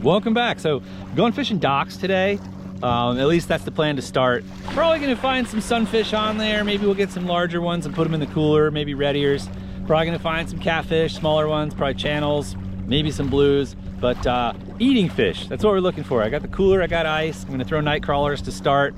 Welcome back. So going fishing docks today. At least that's the plan to start. Probably gonna find some sunfish on there. Maybe we'll get some larger ones and put them in the cooler, maybe red ears. Probably gonna find some catfish, smaller ones, probably channels, maybe some blues, but eating fish, that's what we're looking for. I got the cooler, I got ice. I'm gonna throw night crawlers to start.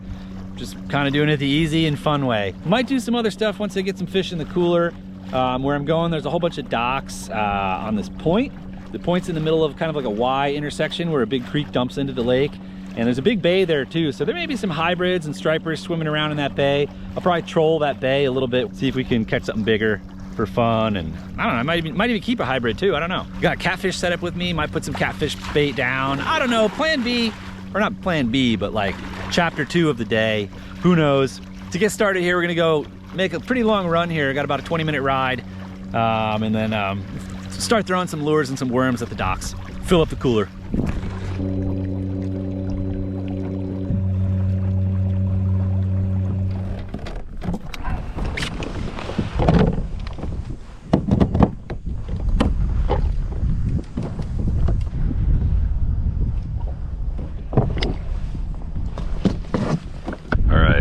Just kind of doing it the easy and fun way. Might do some other stuff once I get some fish in the cooler. Where I'm going, there's a whole bunch of docks on this point. The point's in the middle of kind of like a Y intersection where a big creek dumps into the lake. And there's a big bay there too, so there may be some hybrids and stripers swimming around in that bay. I'll probably troll that bay a little bit, see if we can catch something bigger for fun. And I don't know, I might even keep a hybrid too, I don't know. Got catfish set up with me, might put some catfish bait down. I don't know, plan B, or not plan B, but like chapter 2 of the day. Who knows? To get started here, we're gonna go make a pretty long run here. Got about a 20-minute ride. And then start throwing some lures and some worms at the docks. Fill up the cooler.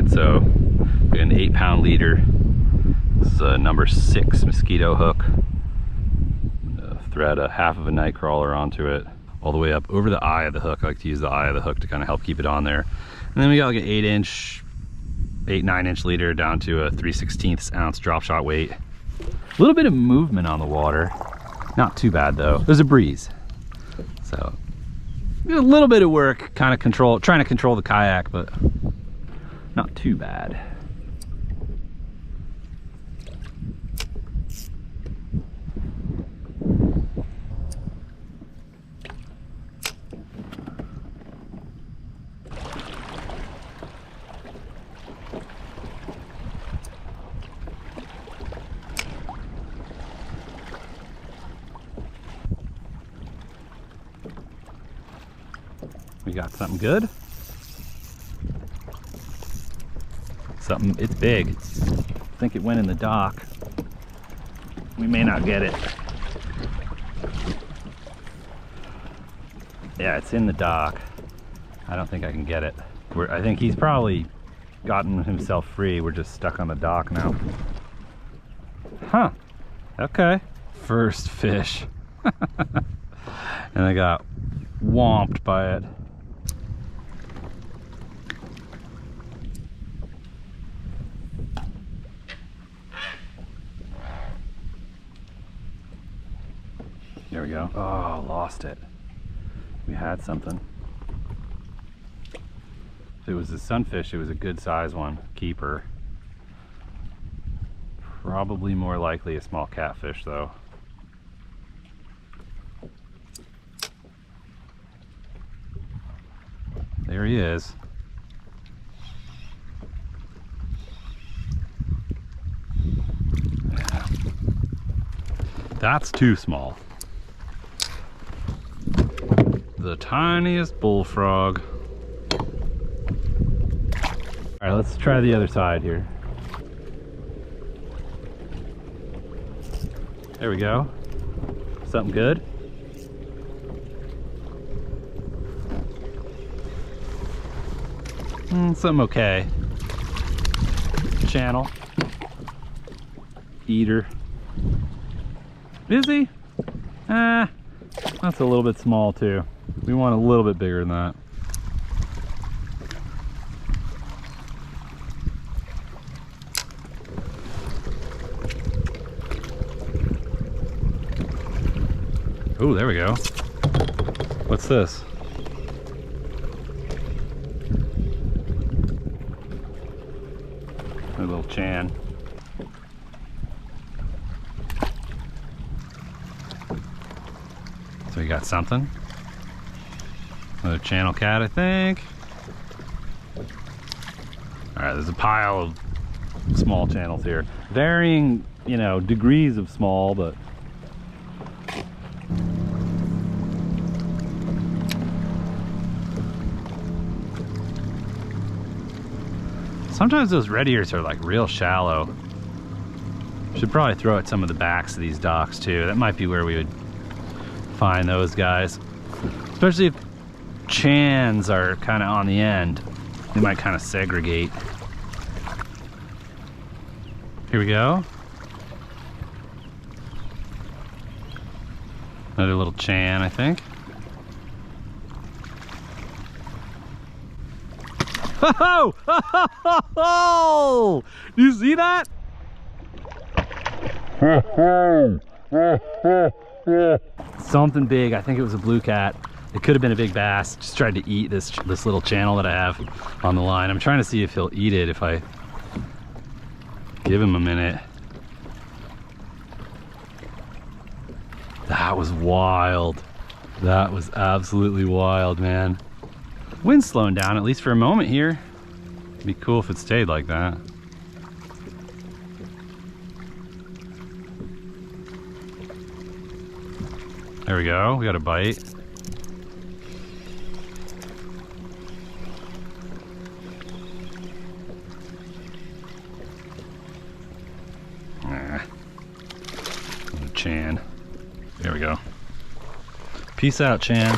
So we got an 8-pound leader. This is a number 6 mosquito hook. Thread a half of a night crawler onto it, all the way up over the eye of the hook. I like to use the eye of the hook to kind of help keep it on there. And then we got like an 9-inch leader down to a 3/16 ounce drop shot weight. A little bit of movement on the water. Not too bad though. There's a breeze. So a little bit of work trying to control the kayak, but not too bad. We got something good. Something, it's big. I think it went in the dock. We may not get it. Yeah, it's in the dock. I don't think I can get it. I think he's probably gotten himself free. We're just stuck on the dock now. Huh, okay. First fish. And I got whomped by it. There we go. Oh, lost it. We had something. If it was a sunfish, it was a good size one. Keeper. Probably more likely a small catfish though. There he is. Yeah. That's too small. The tiniest bullfrog. All right, let's try the other side here. There we go. Something good. Something okay. Channel. Eater. Is he? That's a little bit small too. We want a little bit bigger than that. Oh, there we go. What's this? A little chan. So we got something. Another channel cat, I think. All right, there's a pile of small channels here. Varying, you know, degrees of small, but sometimes those red ears are like real shallow. Should probably throw at some of the backs of these docks too. That might be where we would find those guys. Especially chans are kind of on the end. They might kind of segregate. Here we go. Another little chan, I think. Oh! Oh! Do you see that? Something big. I think it was a blue cat. It could have been a big bass. Just tried to eat this little channel that I have on the line. I'm trying to see if he'll eat it if I give him a minute. That was wild. That was absolutely wild, man. Wind's slowing down, at least for a moment here. It'd be cool if it stayed like that. There we go, we got a bite. Chan. There we go. Peace out, Chan.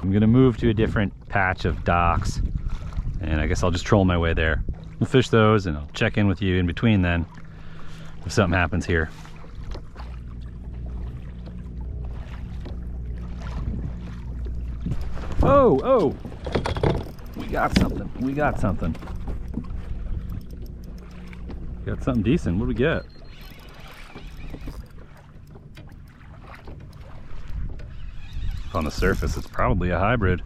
I'm gonna move to a different patch of docks, and I guess I'll just troll my way there. We'll fish those, and I'll check in with you in between then if something happens here. Oh, oh! We got something. We got something. Got something decent. What do we get? On the surface, it's probably a hybrid.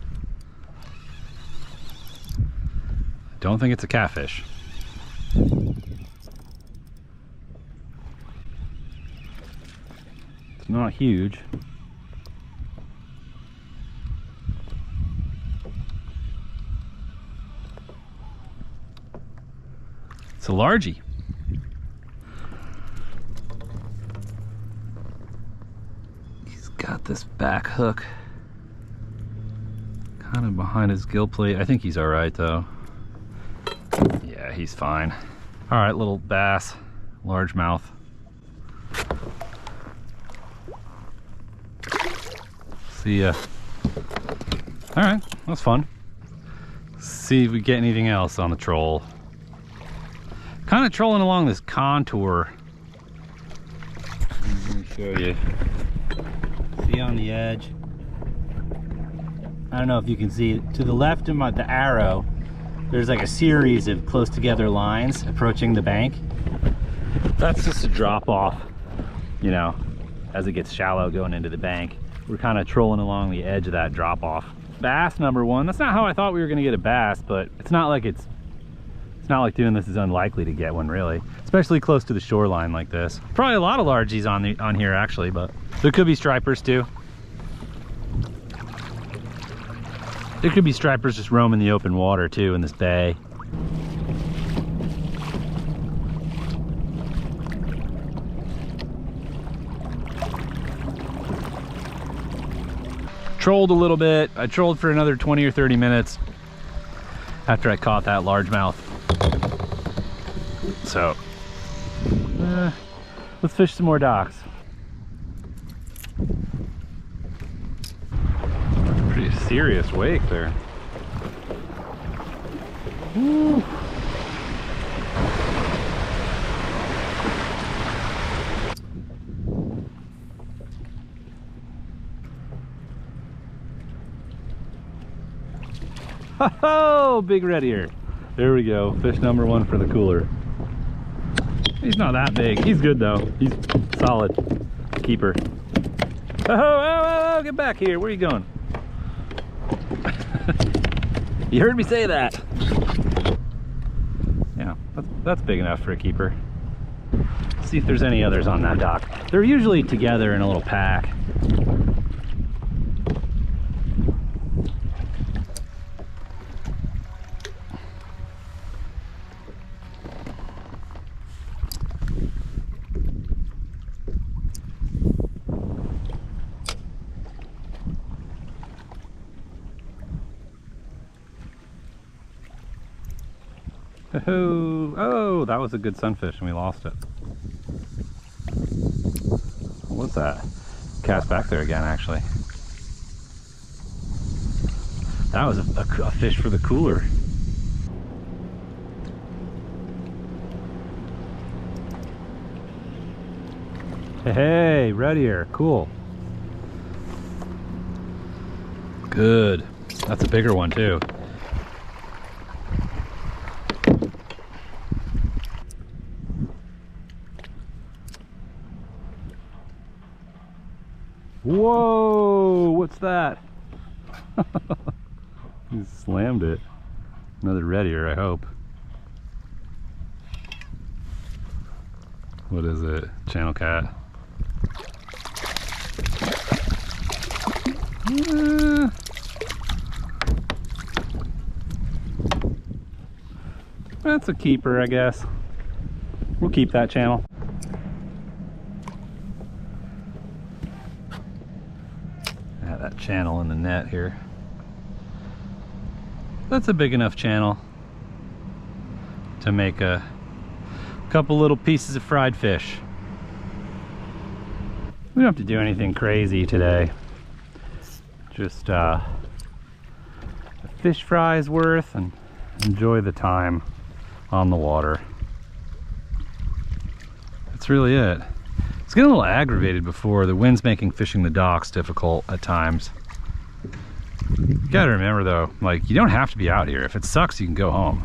I don't think it's a catfish. It's not huge. It's a largie. He's got this back hook kind of behind his gill plate. I think he's all right though. Yeah, he's fine. All right, little bass, largemouth. See ya. All right, that's fun. See if we get anything else on the troll. Kind of trolling along this contour. Let me show you. See on the edge. I don't know if you can see to the left of the arrow. There's like a series of close together lines approaching the bank. That's just a drop off, you know, as it gets shallow going into the bank. We're kind of trolling along the edge of that drop off. Bass number one. That's not how I thought we were going to get a bass, but it's not like doing this is unlikely to get one, really, especially close to the shoreline like this. Probably a lot of largies on here actually, but there could be stripers too. There could be stripers just roaming the open water too in this bay. Trolled a little bit. I trolled for another 20 or 30 minutes after I caught that largemouth. So, let's fish some more docks. Pretty serious wake there. Woo. Ho-ho! Big red ear. There we go. Fish number one for the cooler. He's not that big. He's good though. He's solid. Keeper. Oh, oh, oh, get back here. Where are you going? You heard me say that. Yeah, that's big enough for a keeper. See if there's any others on that dock. They're usually together in a little pack. Oh, that was a good sunfish and we lost it. What's that? Cast back there again, actually. That was a fish for the cooler. Hey, red ear, cool. Good. That's a bigger one too. Whoa, what's that? He slammed it. Another red ear, I hope. What is it? Channel cat. That's a keeper, I guess. We'll keep that channel. Add that channel in the net here. That's a big enough channel to make a couple little pieces of fried fish. We don't have to do anything crazy today. Just a fish fry's worth and enjoy the time on the water. That's really it. It's getting a little aggravated before. The wind's making fishing the docks difficult at times. You gotta remember though, like, you don't have to be out here. If it sucks, you can go home.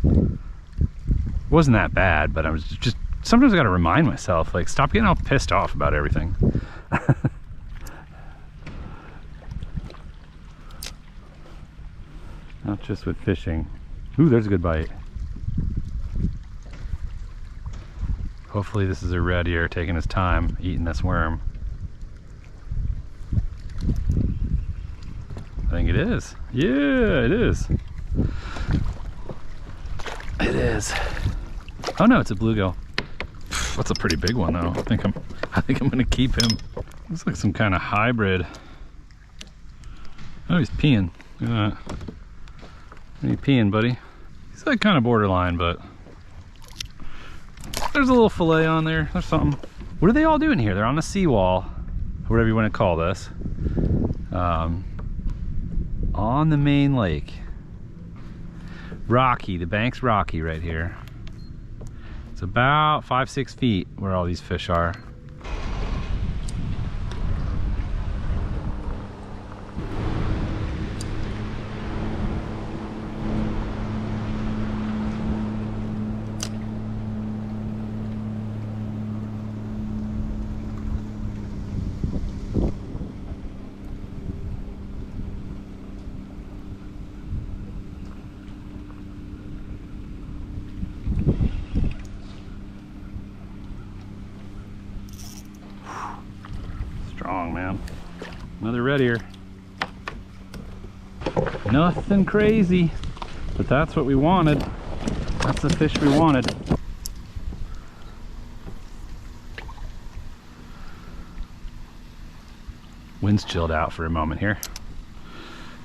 It wasn't that bad, but I was just, sometimes I gotta remind myself, like, stop getting all pissed off about everything. Not just with fishing. Ooh, there's a good bite. Hopefully this is a red ear taking his time eating this worm. I think it is. Yeah, it is. It is. Oh no, it's a bluegill. That's a pretty big one though. I think I'm gonna keep him. Looks like some kind of hybrid. Oh, he's peeing. Look at that. What are you peeing, buddy? He's like kind of borderline, but there's a little fillet on there. There's something. What are they all doing here? They're on the seawall, whatever you want to call this, on the main lake. Rocky, the bank's rocky right here. It's about 5-6 feet where all these fish are. Strong, man. Another red ear. Nothing crazy, but that's what we wanted. That's the fish we wanted. Wind's chilled out for a moment here.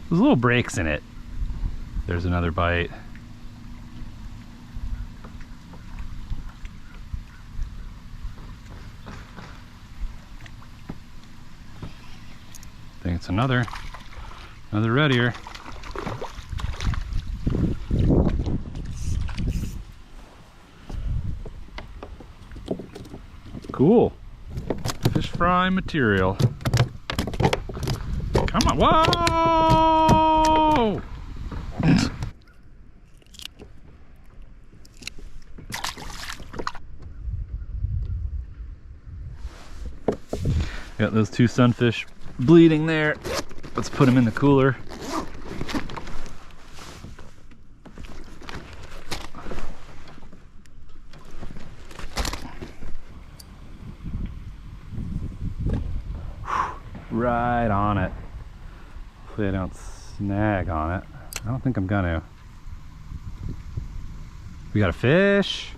There's little breaks in it. There's another bite. I think it's another red ear. Cool. Fish fry material. Come on. Whoa! Got those two sunfish bleeding there. Let's put them in the cooler. Right on it. Hopefully I don't snag on it. I don't think I'm gonna. We got a fish.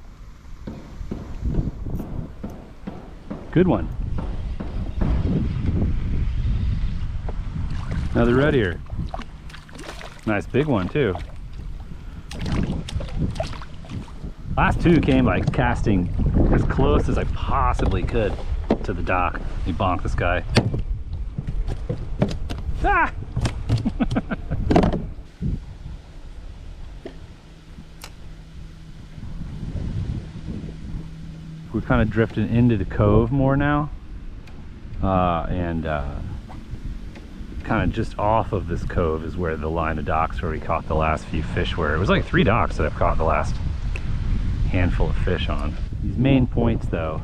Good one. Another red ear. Nice big one too. Last two came like casting as close as I possibly could. to the dock. You bonk this guy. Ah! We're kind of drifting into the cove more now, and kind of just off of this cove is where the line of docks where we caught the last few fish were. It was like 3 docks that I've caught the last handful of fish on. These main points though,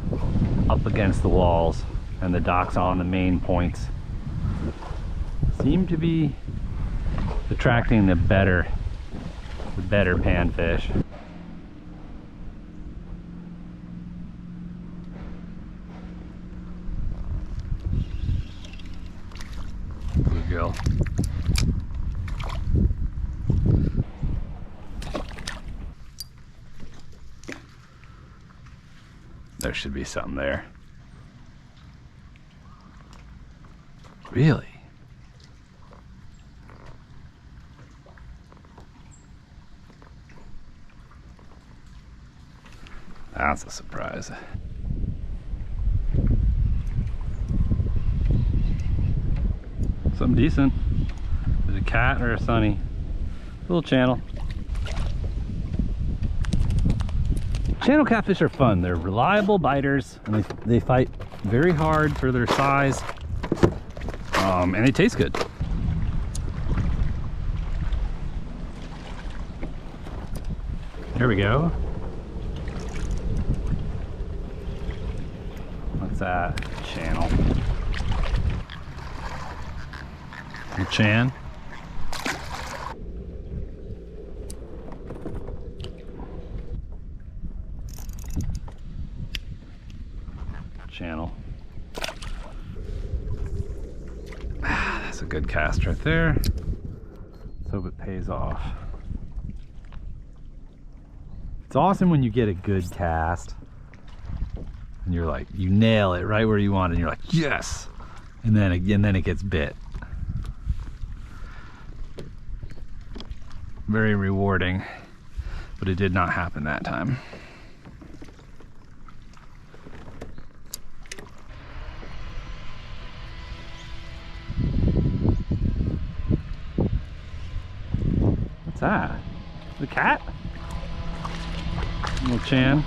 up against the walls, and the docks on the main points seem to be attracting the better panfish. Bluegill. There should be something there. Really? That's a surprise. Something decent. There's a cat or a sunny. Little channel. Channel catfish are fun. They're reliable biters, and they fight very hard for their size, and they taste good. There we go. What's that? Channel. Chan. Channel. That's a good cast right there. Let's hope it pays off. It's awesome when you get a good cast and you're like, you nail it right where you want it, and you're like, yes, and then it gets bit. Very rewarding, but it did not happen that time. What's that? The cat? Little Chan.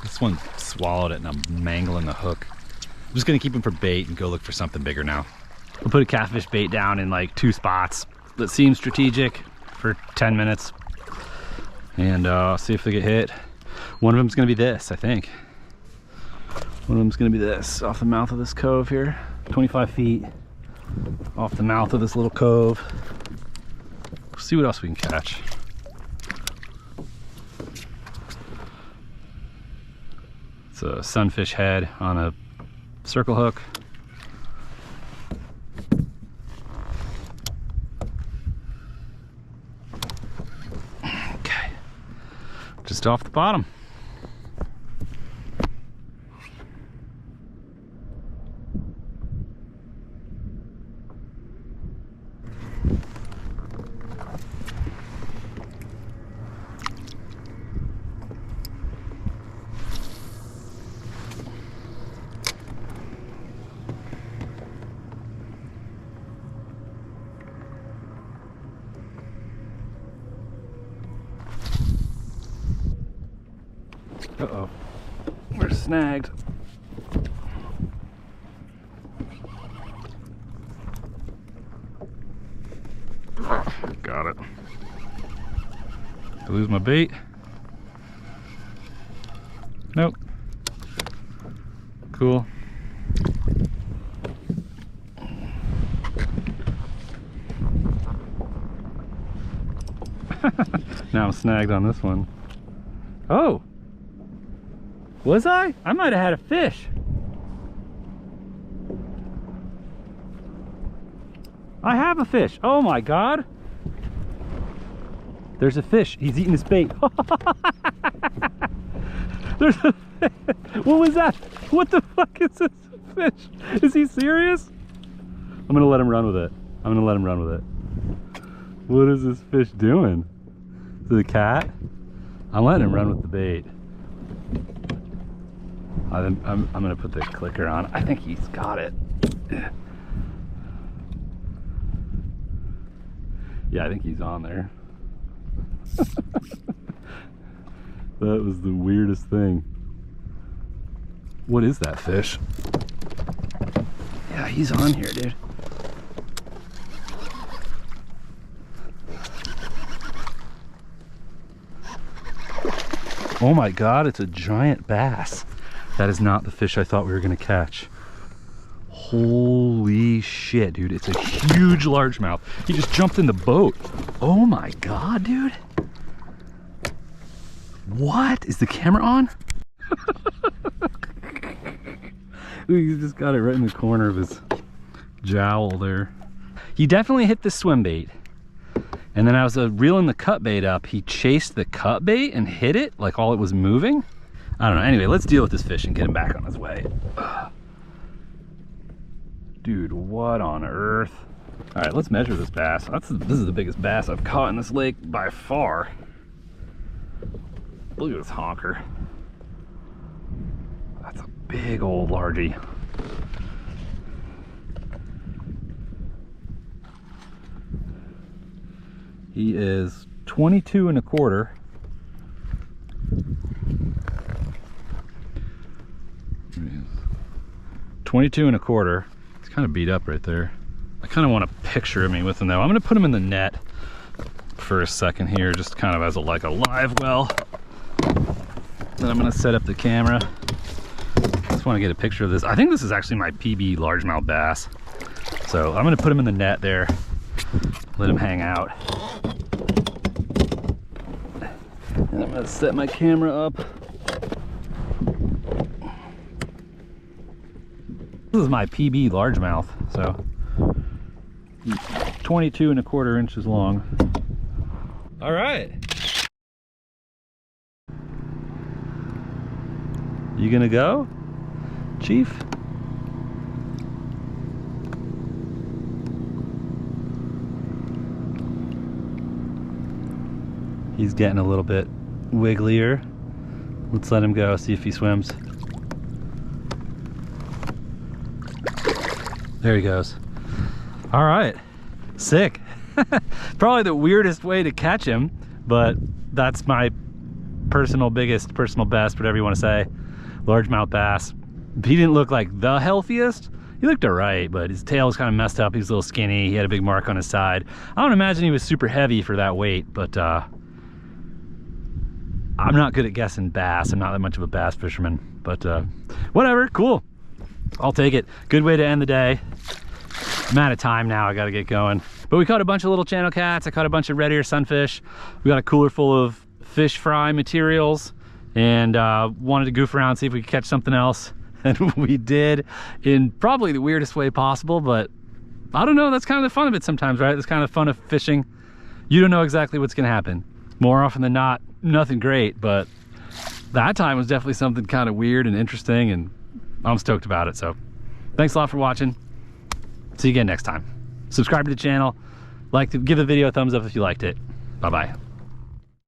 This one swallowed it and I'm mangling the hook. I'm just gonna keep him for bait and go look for something bigger now. We'll put a catfish bait down in like 2 spots that seem strategic for 10 minutes and see if they get hit. One of them's gonna be this, I think. One of them's gonna be this, off the mouth of this cove here. 25 feet off the mouth of this little cove. We'll see what else we can catch. It's a sunfish head on a circle hook. Okay, just off the bottom. Uh-oh, we're snagged. Got it. Did I lose my bait? Nope. Cool. Now I'm snagged on this one. Oh! Was I? I might have had a fish. I have a fish. Oh my God. There's a fish. He's eating his bait. There's a fish. What was that? What the fuck is this fish? Is he serious? I'm gonna let him run with it. I'm gonna let him run with it. What is this fish doing? Is it a cat? I'm letting him run with the bait. I'm gonna put the clicker on. I think he's got it. Yeah, I think he's on there. That was the weirdest thing. What is that fish? Yeah, he's on here, dude. Oh my God, it's a giant bass. That is not the fish I thought we were gonna catch. Holy shit, dude. It's a huge largemouth. He just jumped in the boat. Oh my God, dude. What? Is the camera on? He just got it right in the corner of his jowl there. He definitely hit the swim bait. And then I was reeling the cut bait up. He chased the cut bait and hit it like while it was moving. I don't know. Anyway, let's deal with this fish and get him back on his way. Dude, what on earth? All right, let's measure this bass. This is the biggest bass I've caught in this lake by far. Look at this honker. That's a big old largie. He is 22 1/4. 22 1/4. He's kind of beat up right there. I kind of want to picture me with him though. I'm going to put him in the net for a second here, just kind of as like a live well. Then I'm going to set up the camera. Just want to get a picture of this. I think this is actually my PB largemouth bass. So I'm going to put him in the net there. Let him hang out. And I'm going to set my camera up. This is my PB largemouth, so 22 1/4 inches long. All right. You gonna go, Chief? He's getting a little bit wigglier. Let's let him go, see if he swims. There he goes. All right, sick. Probably the weirdest way to catch him, but that's my personal best, whatever you want to say. Largemouth bass. He didn't look like the healthiest. He looked all right, but his tail was kind of messed up. He was a little skinny. He had a big mark on his side. I don't imagine he was super heavy for that weight, but I'm not good at guessing bass. I'm not that much of a bass fisherman, but whatever, cool. I'll take it. Good way to end the day. I'm out of time now, I gotta get going. But we caught a bunch of little channel cats. I caught a bunch of red ear sunfish. We got a cooler full of fish fry materials and wanted to goof around, see if we could catch something else. And we did, in probably the weirdest way possible, but I don't know, that's kind of the fun of it sometimes, right? That's kind of the fun of fishing. You don't know exactly what's gonna happen. More often than not, nothing great, but that time was definitely something kind of weird and interesting, and I'm stoked about it. So thanks a lot for watching. See you again next time. Subscribe to the channel, give the video a thumbs up if you liked it. Bye-bye.